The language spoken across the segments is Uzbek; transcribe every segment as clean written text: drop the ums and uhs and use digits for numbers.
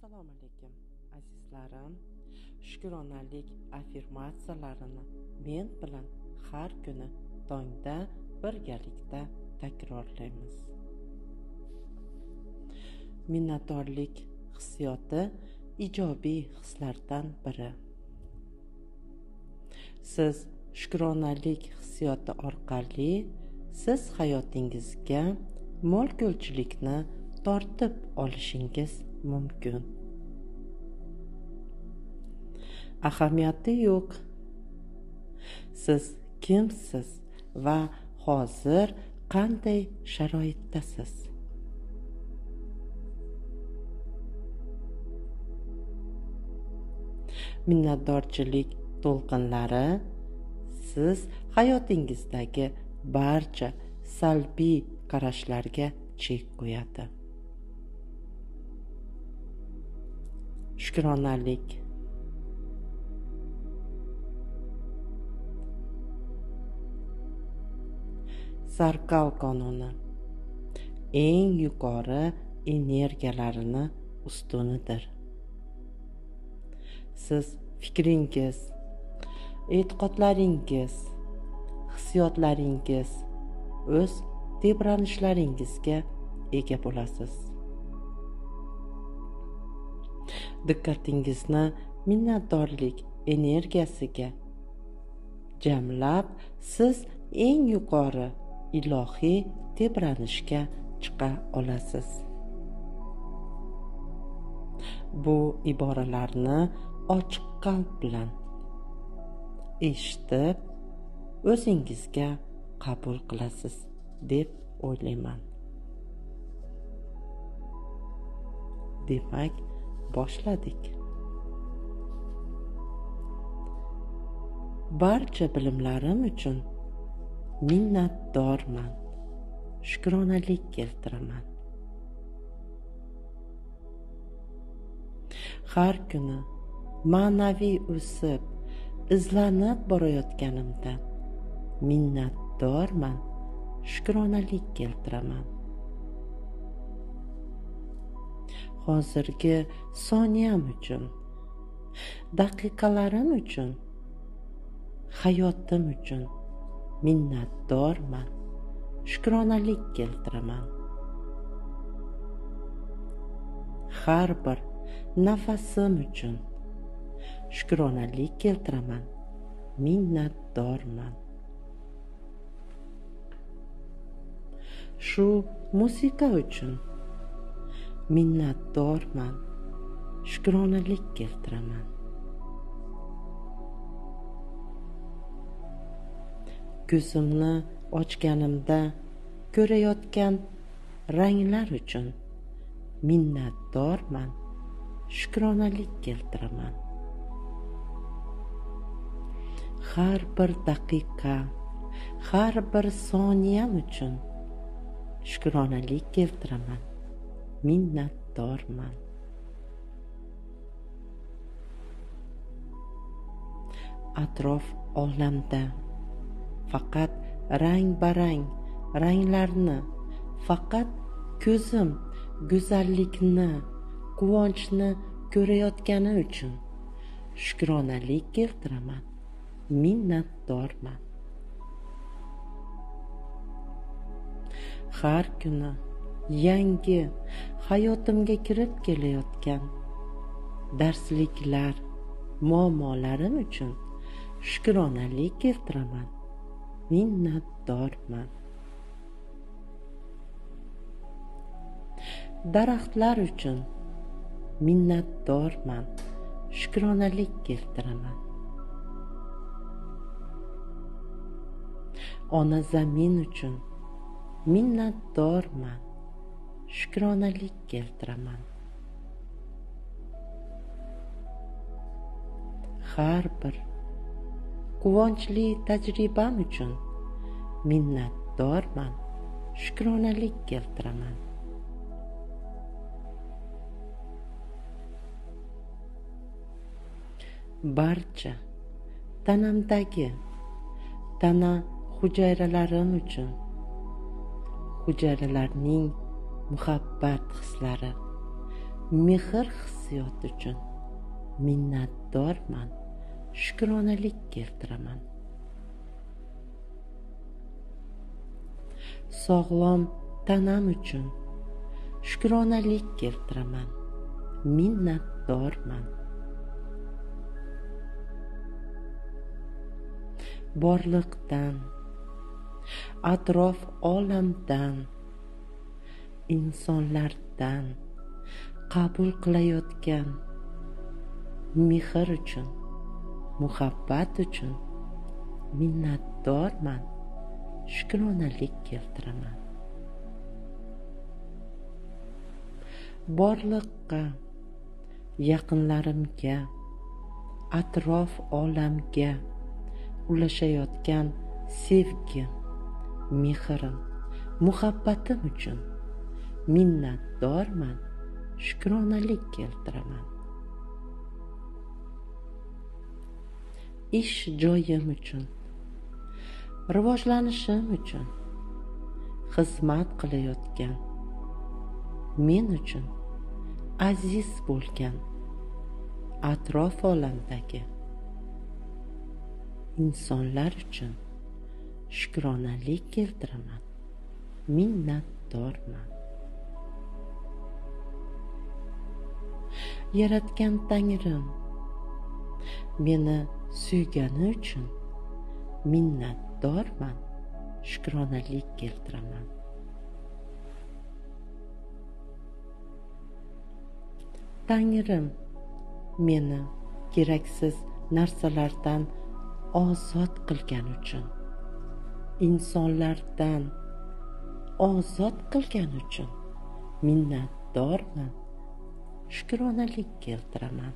Assalomu alaykum azizlarim. Shukronalik affirmatsiyalarini men bilan har kuni tongda birgalikda takrorlaymiz. Minnatdorlik hissiyoti ijobiy hislardan biri. Siz shukronalik hissiyoti orqali siz hayotingizga mo'l-ko'lchilikni tortib olishingiz mumkin. Ahamiyati yo'q. Siz kimsiz va hozir qanday sharoitdasiz? Minnatdorchilik to'lqinlari siz hayotingizdagi barcha salbiy qarashlarga chek qo'yadi. Shukronalik Sarkal qonuni eng yuqori energiyalarni ustunidir. Siz fikringiz, e'tiqodlaringiz, hissiyotlaringiz, o'z tebranishlaringizga ega bo'lasiz. Diqqatingizni minnatdorlik energiyasiga jamlab, siz eng yuqori ilohiy tebranishga chiqa olasiz. Bu iboralarni ochiq qalb bilan eshitib, o'zingizga qabul qilasiz deb o'ylayman. Demak, boshladik. Barcha bilimlarim uchun minnatdorman. Shukronalik keltiraman. Har kuni ma'naviy o'sib, izlanib borayotganimda minnatdorman. Shukronalik keltiraman. Hozirgi soniyam uchun, daqiqalarim uchun, hayotim uchun minnatdorman. Shukronalik keltiraman. Har bir nafasim uchun shukronalik keltiraman. Minnatdorman. Shu musiqa uchun minnatdorman. Shukronalik keltiraman. Ko'zimni ochganimda ko'rayotgan ranglar uchun minnatdorman. Shukronalik keltiraman. Har bir daqiqa, har bir soniyam uchun shukronalik keltiraman. Minnatdorman. Atrof olamda faqat rang-barang ranglarni, faqat ko'zim go'zallikni, quvonchni ko'rayotgani uchun shukronalik keltiraman. Minnatdorman. Har kuni yangi hayotimga kirib kelayotgan darsliklar, muammolarim uchun shukronalik keltiraman. Minnatdorman. Daraxtlar uchun minnatdorman. Shukronalik keltiraman. Ona zamin uchun minnatdorman. Shukronalik keltiraman. Har bir quvonchli tajribam uchun minnatdorman. Shukronalik keltiraman. Barcha tanamdagi tana hujayralarim uchun, hujayralarning muhabbat hislari, mehr hissiyoti uchun minnatdorman, shukronalik keltiraman. Sog'lom tanam uchun shukronalik keltiraman, minnatdorman. Borliqdan, atrof olamdan, insonlardan qabul qilayotgan mehr uchun, muhabbat uchun minnatdorman, shukronalik keltiraman. Borliqqa, yaqinlarimga, atrof olamga ulashayotgan sevgim, mehrim, muhabbatim uchun minnatdorman, shukronalik keltiraman. Ish joyim uchun, rivojlanishim uchun, xizmat qilayotgan, men uchun aziz bo'lgan atrof olamdagi insonlar uchun shukronalik keltiraman, minnatdorman. Yaratgan Tangrim meni suygani uchun minnatdorman, shukronalik keltiraman. Tangrim meni keraksiz narsalardan ozod qilgani uchun, insonlardan ozod qilgani uchun minnatdorman, shukronalik keltiraman.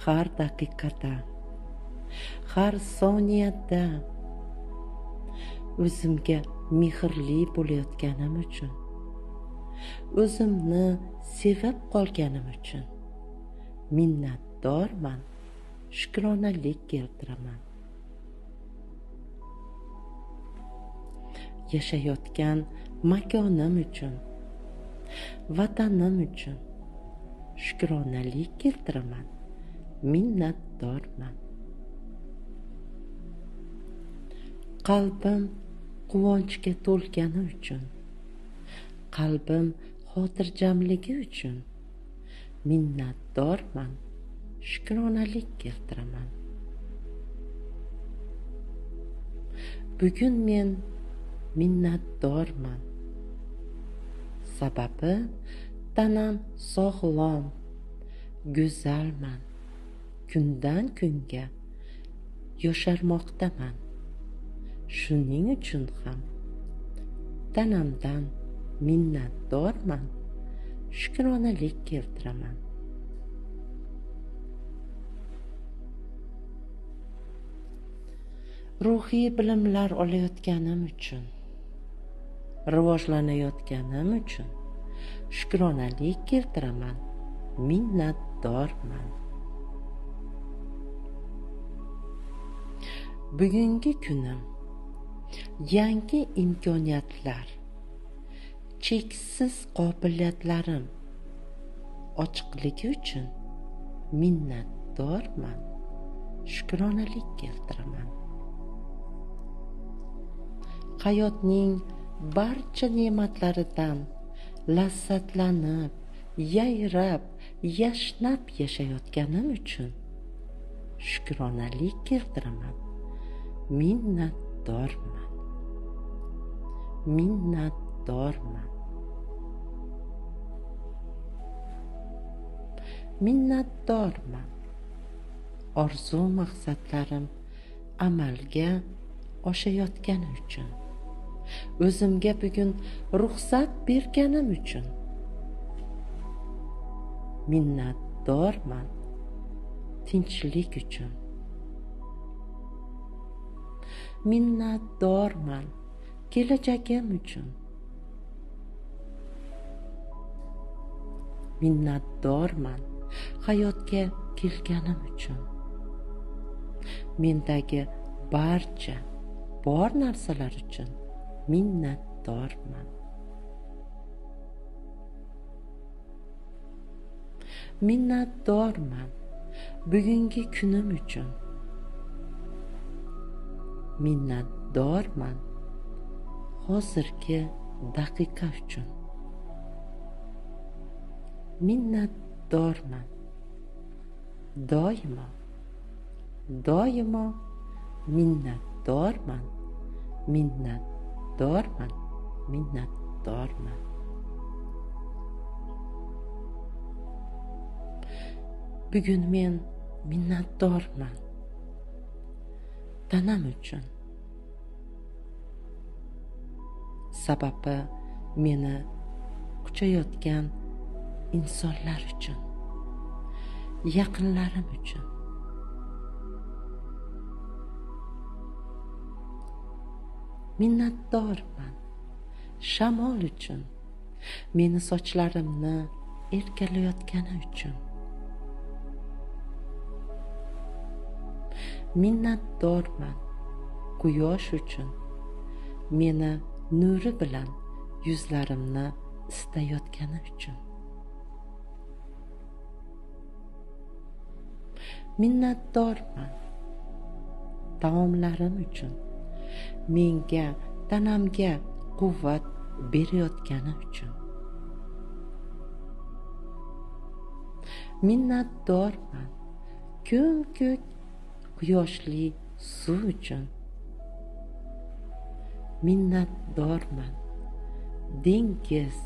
Har daqiqada, har soniyada o'zimga mehrli bo'layotganim uchun, o'zimni sevib qolganim uchun minnatdorman, shukronalik keltiraman. Yashayotgan makonim uchun, vatanim uchun shukronalik keltiraman, minnatdorman. Qalbim quvonchga to'lgani uchun, qalbim xotirjamligi uchun minnatdorman, shukronalik keltiraman. Bugun men minnatdorman. Sababi tanam sog'lom, go'zalman. Kundan kunga yosharmoqdaman. Shuning uchun ham tanamdan minnatdorman, shukronalik keltiraman. Ruhiy bilimlar olayotganim uchun, rivojlanayotganim uchun shukronalik keltiraman, minnatdorman. Bugungi kunim yangi imkoniyatlar, cheksiz qobiliyatlarim ochiqligi uchun minnatdorman, shukronalik keltiraman. Hayotning barcha ne'matlaridan lazzatlanib, yayrab, yashnab yashayotganim uchun shukronalik keltiraman, minnatdorman. Minnatdorman. Minnatdorman. Orzu maqsadlarim amalga oshayotgani uchun, o'zimga bugun ruxsat berganim uchun minnatdorman. Tinchlik uchun minnatdorman. Kelajagim uchun minnatdorman. Hayotga kelganim uchun, mendagi barcha bor narsalar uchun minnatdorman. Minnatdorman bugungi kunim uchun. Minnatdorman hozirgi daqiqa uchun. Minnatdorman doimo minnatdorman. Bugun men minnatdorman tanam uchun. Sababi meni quchayotgan insonlar uchun, yaqinlarim uchun. Minnatdorman shamol uchun, meni sochlarimni erkalayotgani uchun. Minnatdorman quyosh uchun, meni nuri bilan yuzlarimni isitayotgani uchun. Minnatdorman taomlarim uchun, menga tanamga quvvat berayotgani uchun. Minnatdorman ko'k quyoshli suv uchun. Minnatdorman dengiz,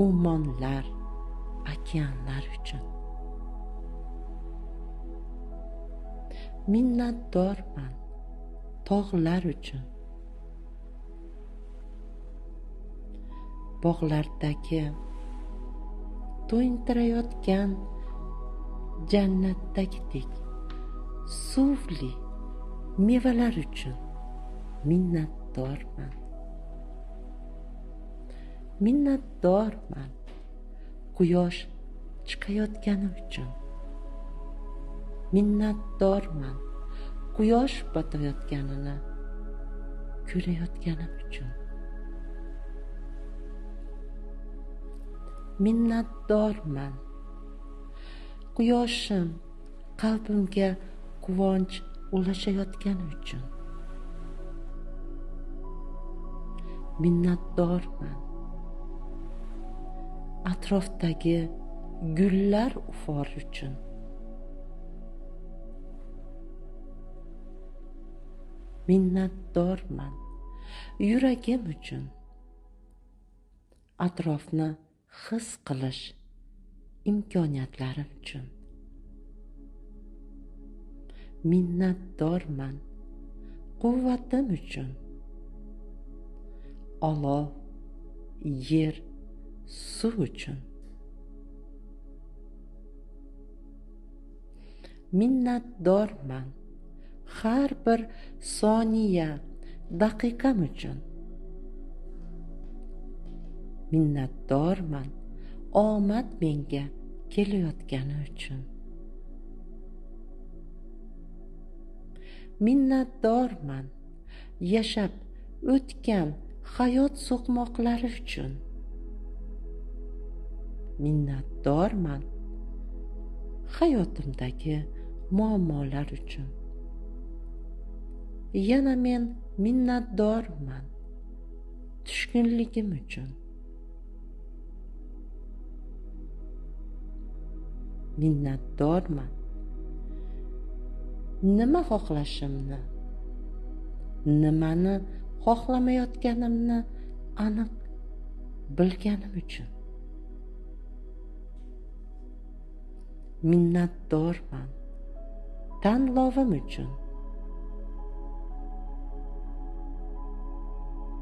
o'rmonlar, okeanlar uchun. Minnatdorman tog'lar uchun. Bog'lardagi to'yintirayotgan jannatdagidek suvli mevalar uchun minnatdorman. Minnatdorman quyosh chiqayotgani uchun. Minnatdorman quyosh botayotganini ko'rayotganim uchun. Minnatdorman quyoshim qalbimga quvonch ulashayotgani uchun. Minnatdorman atrofdagi gullar ufori uchun. Minnatdorman yuragim uchun, atrofni his qilish imkoniyatlarim uchun. Minnatdorman quvvatim uchun, olov, yer, suv uchun. Minnatdorman har bir soniya, daqiqam uchun. Minnatdorman omad menga kelayotgani uchun. Minnatdorman yashab o'tgan hayot so'qmoqlari uchun. Minnatdorman hayotimdagi muammolar uchun. Yana men minnatdorman tushkunligim uchun. Minnatdorman nima xohlashimni, nimani xohlamayotganimni aniq bilganim uchun. Minnatdorman tanlovim uchun.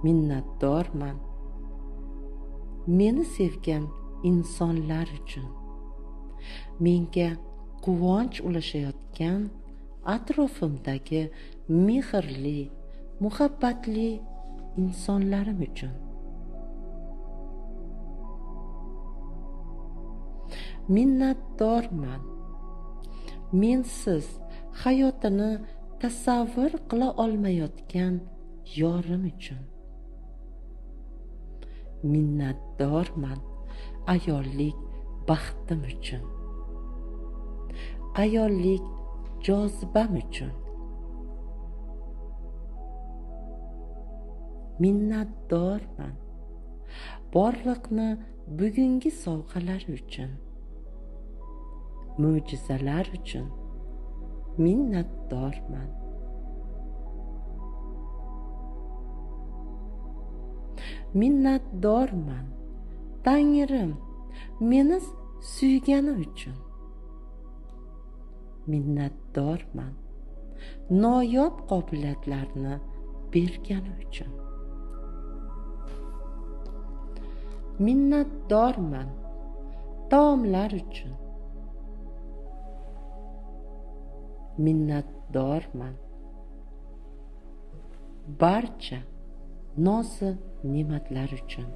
Minnatdorman meni sevgan insonlar uchun. Menga quvonch ulashayotgan atrofimdagi mehrli, muhabbatli insonlarim uchun. Minnatdorman mensiz hayotini tasavvur qila olmayotgan yorim uchun. Minnatdorman ayollik baxtim uchun, ayollik jozibam uchun, minnatdorman borliqni bugungi sovg'alar uchun, mo'jizalar uchun minnatdorman. Minnatdorman Tangrim meni suygani uchun. Minnatdorman noyob qobiliyatlarni bergani uchun. Minnatdorman taomlar uchun. Minnatdorman barcha nozi ne'matlar uchun.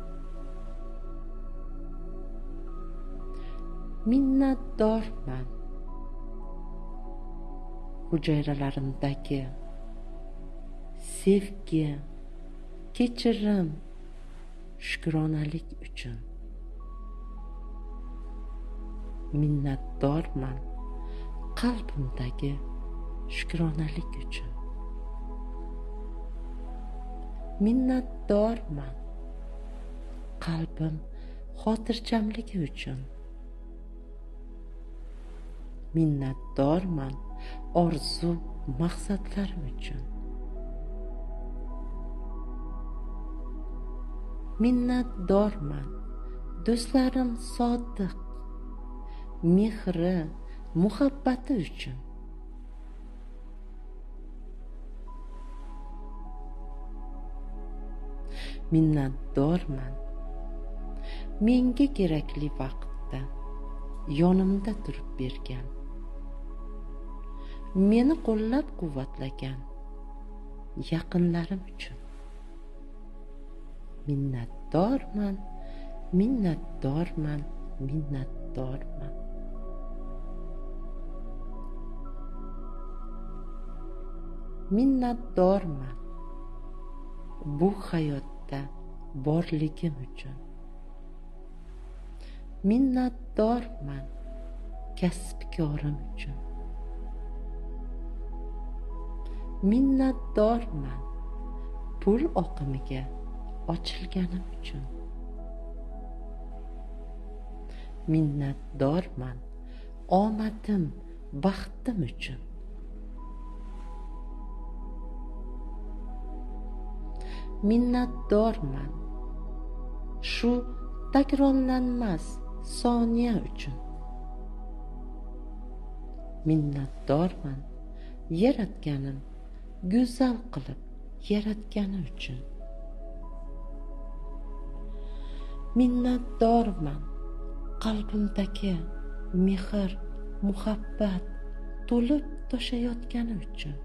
Minnatdorman hujayralarimdagi sevgi, kechirim, shukronalik uchun. Minnatdorman qalbimdagi shukronalik uchun. Minnatdorman qalbim xotirjamligi uchun. Minnatdorman orzu maqsadlarim uchun. Minnatdorman do'stlarim sodiq, mehri, muhabbati uchun. Minnatdorman menga kerakli vaqtda yonimda turib bergan, meni qo'llab-quvvatlagan yaqinlarim uchun. Minnatdorman, minnatdorman, minnatdorman. Minnatdorman bu hayotda borligim uchun. Minnatdorman kasbkorim uchun. Minnatdorman pul oqimiga ochilganim uchun. Minnatdorman omadim, baxtim uchun. Minnatdorman shu takrorlanmas soniya uchun. Minnatdorman yaratganim go'zal qilib yaratgani uchun. Minnatdorman qalbimdagi mehr, muhabbat to'lib toshayotgani uchun.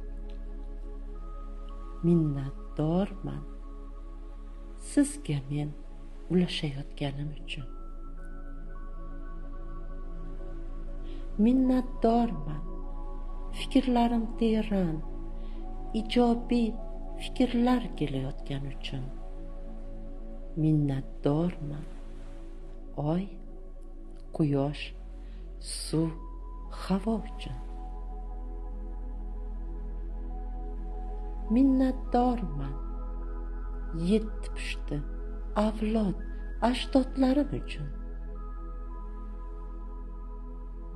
Minnatdorman sizga men ulashayotganim uchun. Minnatdorman fikrlarim teran, ijobiy fikrlar kelayotgani uchun. Minnatdorman oy, quyosh, suv, havo uchun. Minnatdorman yetti pushti avlod ajdodlarim uchun.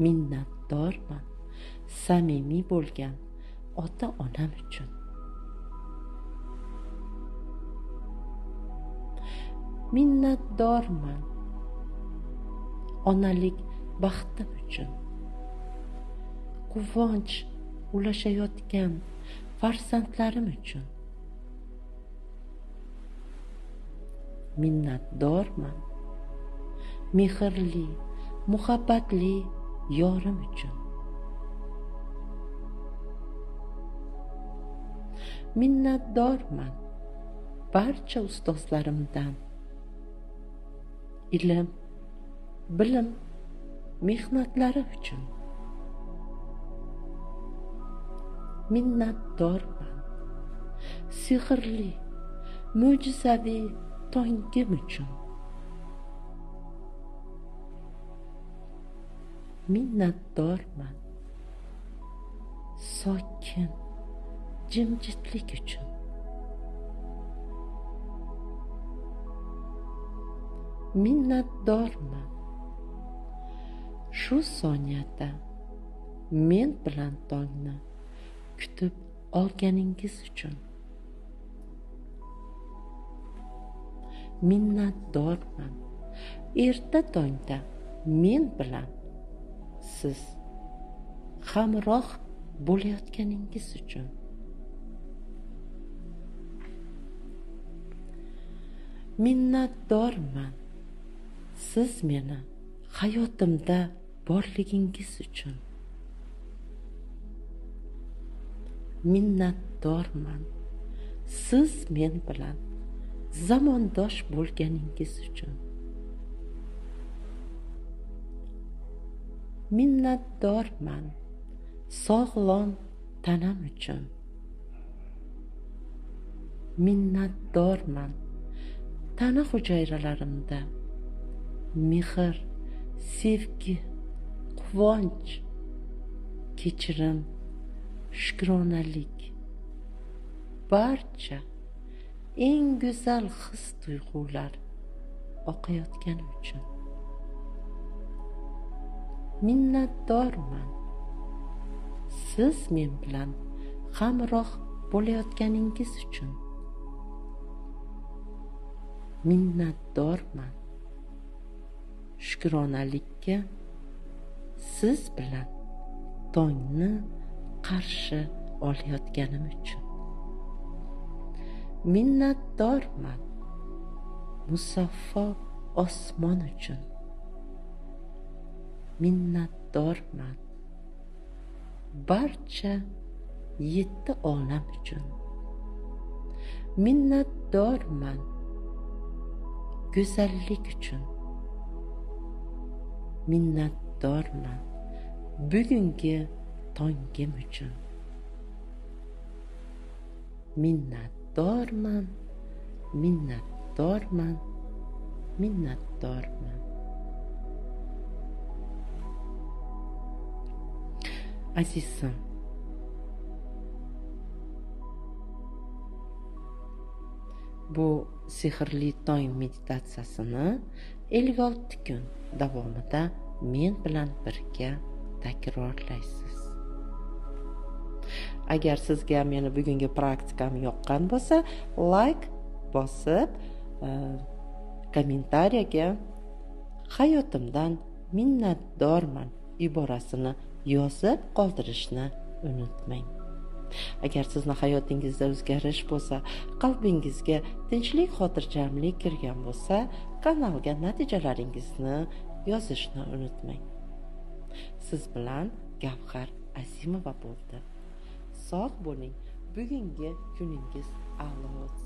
Minnatdorman samimiy bo'lgan ota-onam uchun. Minnatdorman onalik baxtim uchun. Quvonch ulashayotgan farzandlarim uchun. Minnatdorman mehrli, muhabbatli yorim uchun. Minnatdorman barcha ustozlarimdan ilm, bilim, mehnatlari uchun. Minnatdorman sehrli, mo'jizaviy tongim uchun. minnatdorman sokin jimjitlik uchun. Minnatdorman shu soniyada men bilan tongni kutib olganingiz uchun. Minnatdorman erta tongda men bilan siz hamroh bo'layotganingiz uchun. Minnatdorman siz meni hayotimda borligingiz uchun. Minnatdorman siz men bilan zamondosh bo'lganingiz uchun. Minnatdorman sog'lom tanam uchun. Minnatdorman tana hujayralarimda mehr, sevgi, quvonch, kechirim, shukronalik, barcha eng go'zal his-tuyg'ular oqayotgani uchun. Minnatdorman siz men bilan hamroh bo'layotganingiz uchun. Minnatdorman shukronalikka siz bilan tongni qarshi olayotganim uchun. Minnatdorman musaffo osmon uchun. Minnatdorman barcha 7 olam uchun. Minnatdorman go'zallik uchun. Minnatdorman bugungi tongim uchun. Minnatdorman, minnatdorman, minnatdorman. Azizim, bu sehrli tong meditatsiyasini 56 kun davomida men bilan birga takrorlaysiz. Agar sizga meni bugungi praktikam yoqqan bo'lsa, like bosib, kommentariyaga hayotimdan minnatdorman iborasini yozib qoldirishni unutmang. Agar sizni hayotingizda o'zgarish bo'lsa, qalbingizga tinchlik, xotirjamlik kirgan bo'lsa, kanalga natijalaringizni yozishni unutmang. Siz bilan Gavhar Azimova bo'ldi. Sog' bo'ling. Bugungi kuningiz a'lo o'tsin.